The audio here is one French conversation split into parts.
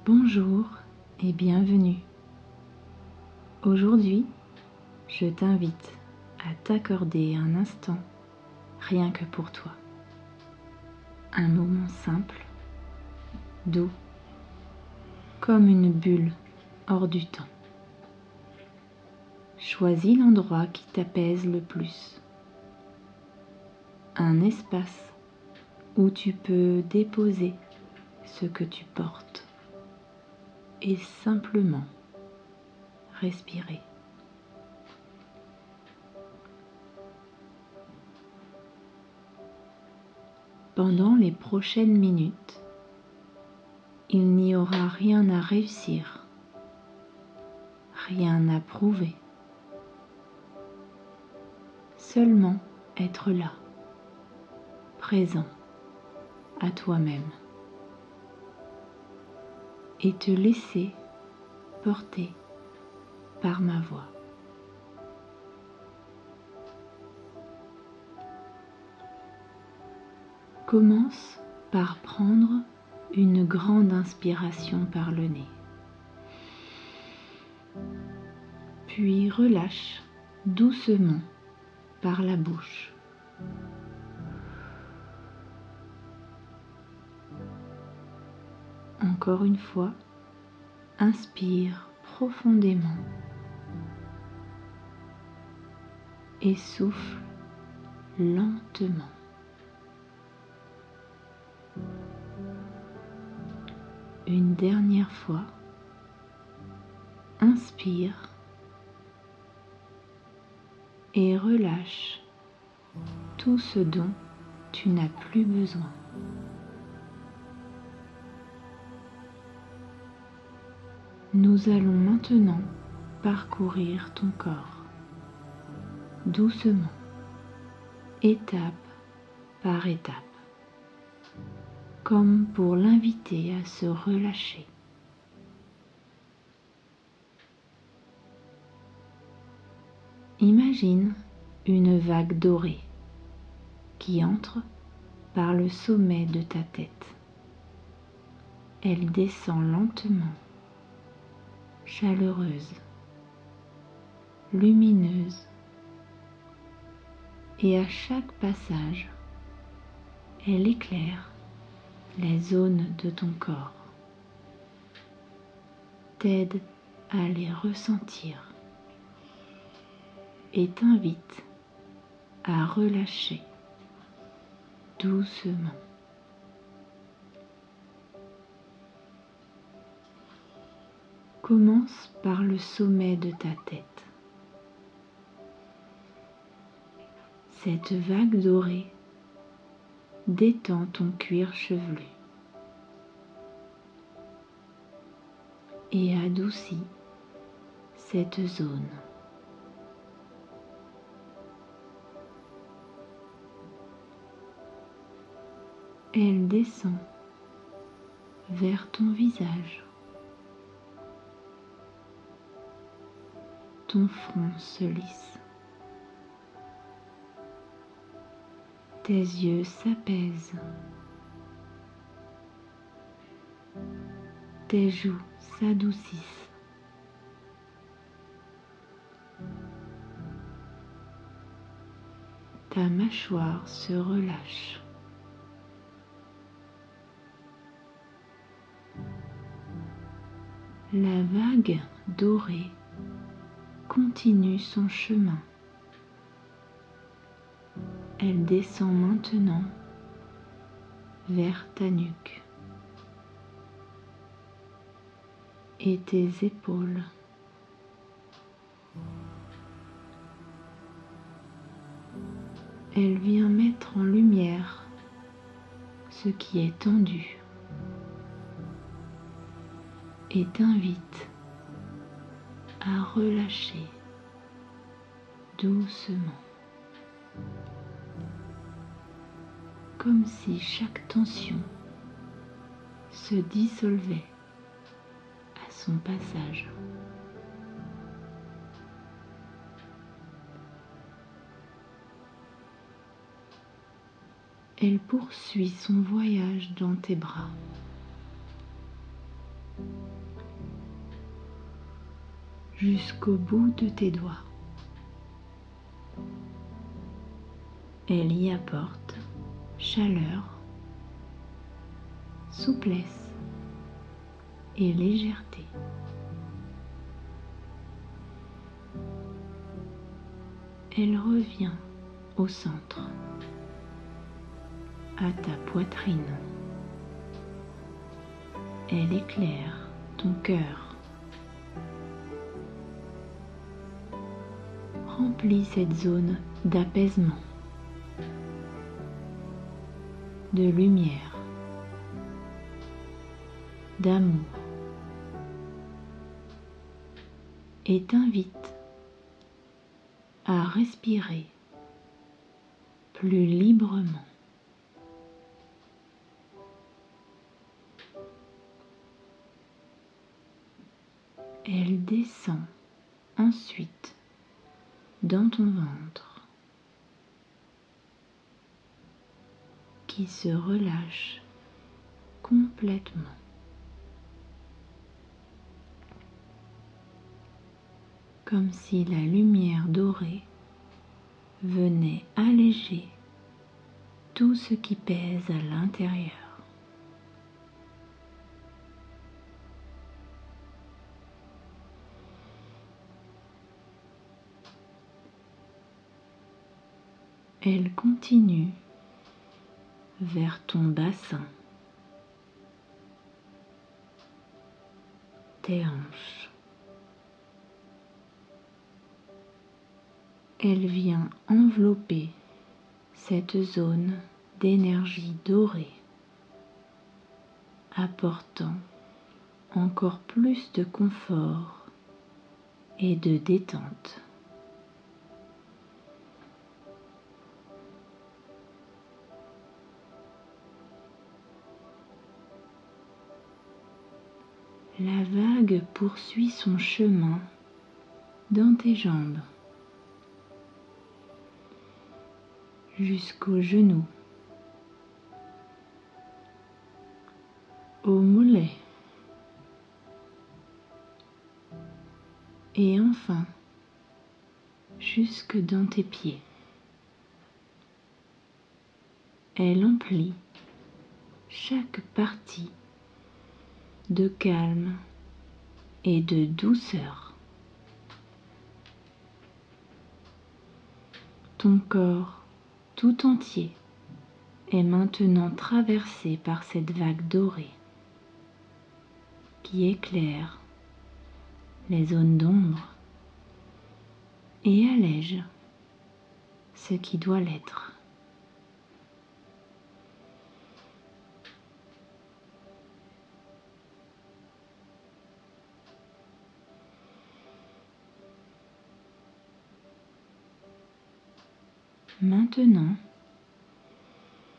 Bonjour et bienvenue. Aujourd'hui, je t'invite à t'accorder un instant rien que pour toi. Un moment simple, doux, comme une bulle hors du temps. Choisis l'endroit qui t'apaise le plus. Un espace où tu peux déposer ce que tu portes et simplement respirer. Pendant les prochaines minutes, il n'y aura rien à réussir, rien à prouver. Seulement être là, présent à toi-même et te laisser porter par ma voix. Commence par prendre une grande inspiration par le nez, puis relâche doucement par la bouche. Encore une fois, inspire profondément et souffle lentement. Une dernière fois, inspire et relâche tout ce dont tu n'as plus besoin. Nous allons maintenant parcourir ton corps, doucement, étape par étape, comme pour l'inviter à se relâcher. Imagine une vague dorée qui entre par le sommet de ta tête. Elle descend lentement, chaleureuse, lumineuse, et à chaque passage, elle éclaire les zones de ton corps, t'aide à les ressentir et t'invite à relâcher doucement. Commence par le sommet de ta tête. Cette vague dorée détend ton cuir chevelu et adoucit cette zone. Elle descend vers ton visage. Ton front se lisse. Tes yeux s'apaisent. Tes joues s'adoucissent. Ta mâchoire se relâche. La vague dorée continue son chemin. Elle descend maintenant vers ta nuque et tes épaules. Elle vient mettre en lumière ce qui est tendu et t'invite à relâcher doucement, comme si chaque tension se dissolvait à son passage. Elle poursuit son voyage dans tes bras. jusqu'au bout de tes doigts. Elle y apporte chaleur, souplesse et légèreté. Elle revient au centre, à ta poitrine. Elle éclaire ton cœur. Remplis cette zone d'apaisement, de lumière, d'amour, et t'invite à respirer plus librement. Elle descend ensuite dans ton ventre qui se relâche complètement. Comme si la lumière dorée venait alléger tout ce qui pèse à l'intérieur. Elle continue vers ton bassin, tes hanches. Elle vient envelopper cette zone d'énergie dorée, apportant encore plus de confort et de détente. La vague poursuit son chemin dans tes jambes jusqu'aux genoux, aux mollets et enfin jusque dans tes pieds. Elle emplit chaque partie de calme et de douceur. Ton corps tout entier est maintenant traversé par cette vague dorée qui éclaire les zones d'ombre et allège ce qui doit l'être. Maintenant,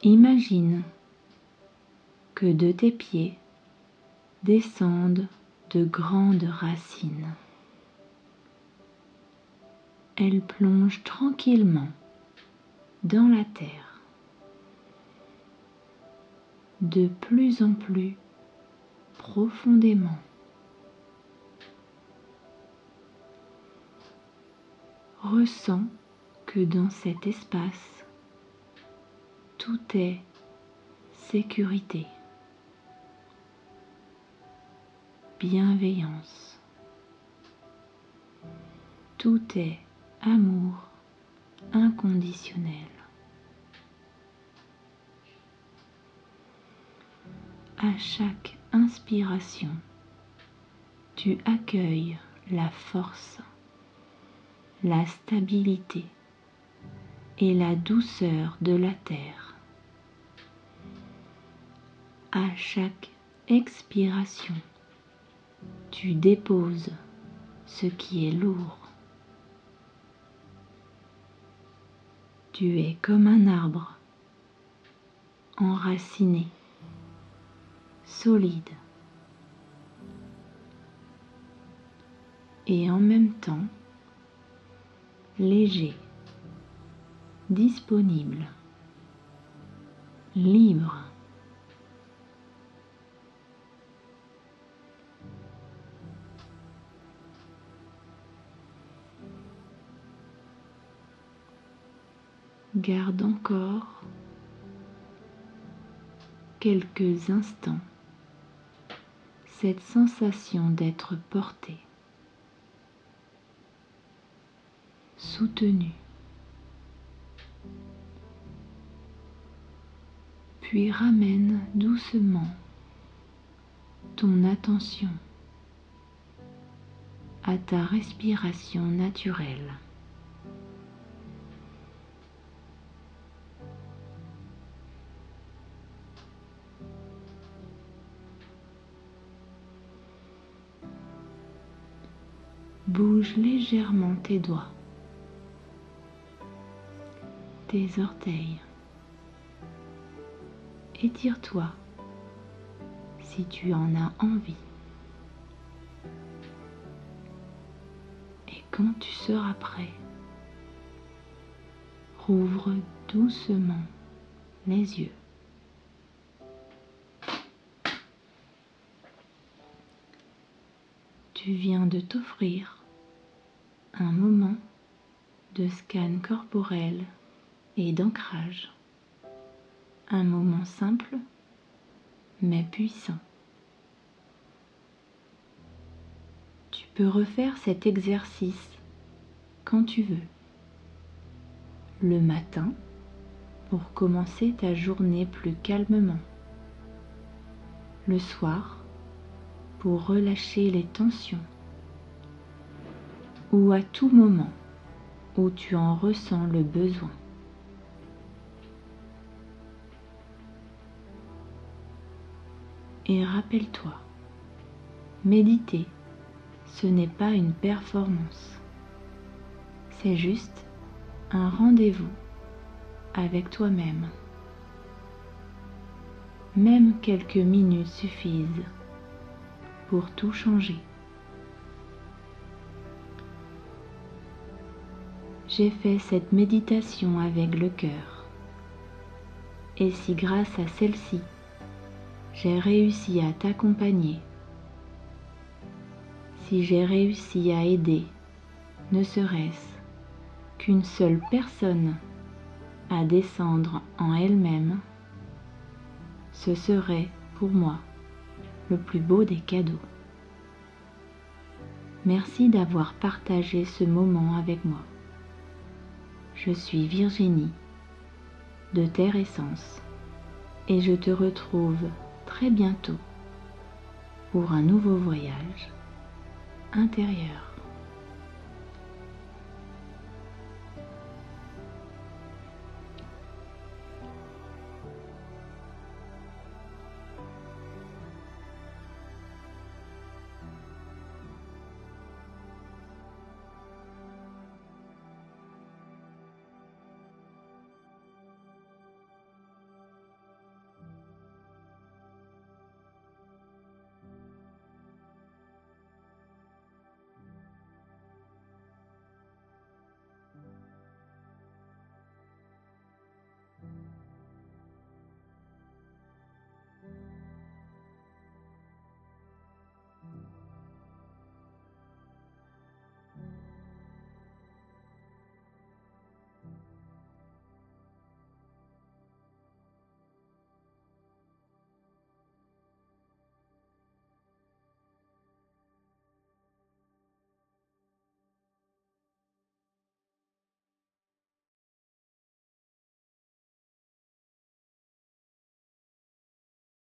imagine que de tes pieds descendent de grandes racines. Elles plongent tranquillement dans la terre, de plus en plus profondément. Ressens que dans cet espace, tout est sécurité, bienveillance. Tout est amour inconditionnel. À chaque inspiration, tu accueilles la force, la stabilité et la douceur de la terre. À chaque expiration, tu déposes ce qui est lourd. Tu es comme un arbre, enraciné, solide, et en même temps léger, disponible, libre. Garde encore quelques instants cette sensation d'être porté, soutenu, puis ramène doucement ton attention à ta respiration naturelle. Bouge légèrement tes doigts, tes orteils. Étire-toi si tu en as envie. Et quand tu seras prêt, rouvre doucement les yeux. Tu viens de t'offrir un moment de scan corporel et d'ancrage. Un moment simple mais puissant. Tu peux refaire cet exercice quand tu veux. Le matin, pour commencer ta journée plus calmement. Le soir, pour relâcher les tensions. Ou à tout moment où tu en ressens le besoin. Et rappelle-toi, méditer, ce n'est pas une performance. C'est juste un rendez-vous avec toi-même. Même quelques minutes suffisent pour tout changer. J'ai fait cette méditation avec le cœur. Et si grâce à celle-ci, j'ai réussi à t'accompagner, si j'ai réussi à aider, ne serait-ce qu'une seule personne à descendre en elle-même, ce serait pour moi le plus beau des cadeaux. Merci d'avoir partagé ce moment avec moi. Je suis Virginie de Terre Essence et je te retrouve très bientôt pour un nouveau voyage intérieur.